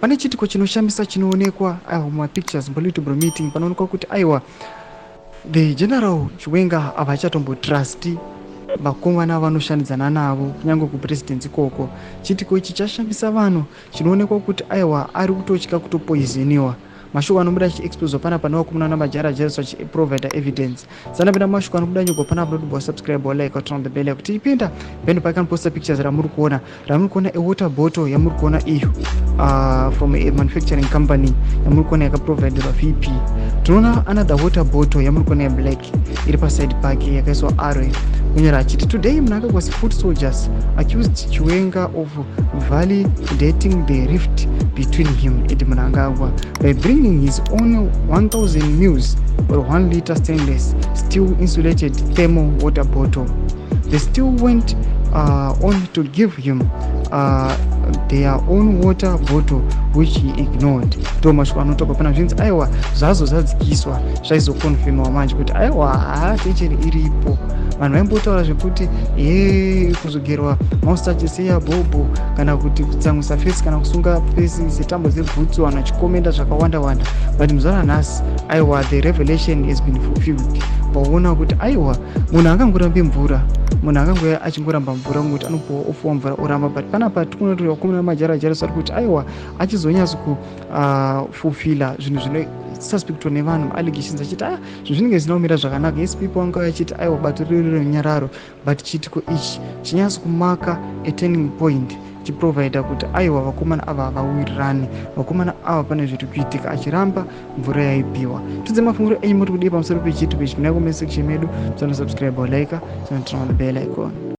Pane chitiko chinoshamisa chinoonekwa mumapictures political meeting panoonekwa kuti aiwa the general Chiwenga havachatombotrusti vakomana vanoshandidzana navo kunyange kupresidency ikoko. Chitiko ichi chashamisa vanhu, chinoonekwa kuti aiwa ari kutotya kutopoizeniwa. Mashoko anobuda chiexposwa pana panova kumuna namajara-jariswa chiprovida evidence. Sana penda mashoko anobuda nyugo pana upload subscribe like turn on the bell kuti ipinda pendo pakamposta pictures ramuri kuona a water bottle yamuri kuona iyo from a manufacturing company yamuri kuona yakaproviderwa VP. Tunaona another water bottle yamuri kuona ya black iri paside pake yakaiswa arrow kunyora achiti today Mnangagwa was foot soldiers accused Chiwenga of validating the rift between him and Mnangagwa by bringing his own 1000 mils or 1 liter stainless steel insulated thermal water bottle. They still went on to give him their own water bottle which he ignored. Mashoko anotoka pana zvinzi aiwa zvazo zvadzikiswa zvaizokonfirmwa manje kuti aiwa tension iripo. Vanhu vaimbotaura zvekuti kuzogerwa moustache seya bhobho kana kuti kutsamwisa fesi kana kusunga fesi setambo dzebhutsu, vanhu vachikomenda zvakawanda-wanda. But muzana nhasi aiwa the revelation has been fulfilled. Paona kuti aiwa munhu angangorambe mvura, munhu akangoya achingoramba mvura kuti anopuwa ofuwa mvura oramba. But panapa tikunotori vakomana majara-jariswa kuti aiwa achizonyatso kufulfilla zvinhu zvinosuspectwa nevanhu allegations achiti zvinhu zvinenge zvisina kumira zvakanaka. Yes, people vanga vachiti aiwa bato riri renyararo, but chitiko ichi chinyatso kumaka a turning point chiprovida kuti aiwa vakomana ava havawirirani, vakomana ava pane zviri kuitika, achiramba mvura yaipiwa. Tudze mafunguro enyu muri kudii pamusoro pechitiko ichi? Munai comment section medu, subscribe like, turn on the bell icon.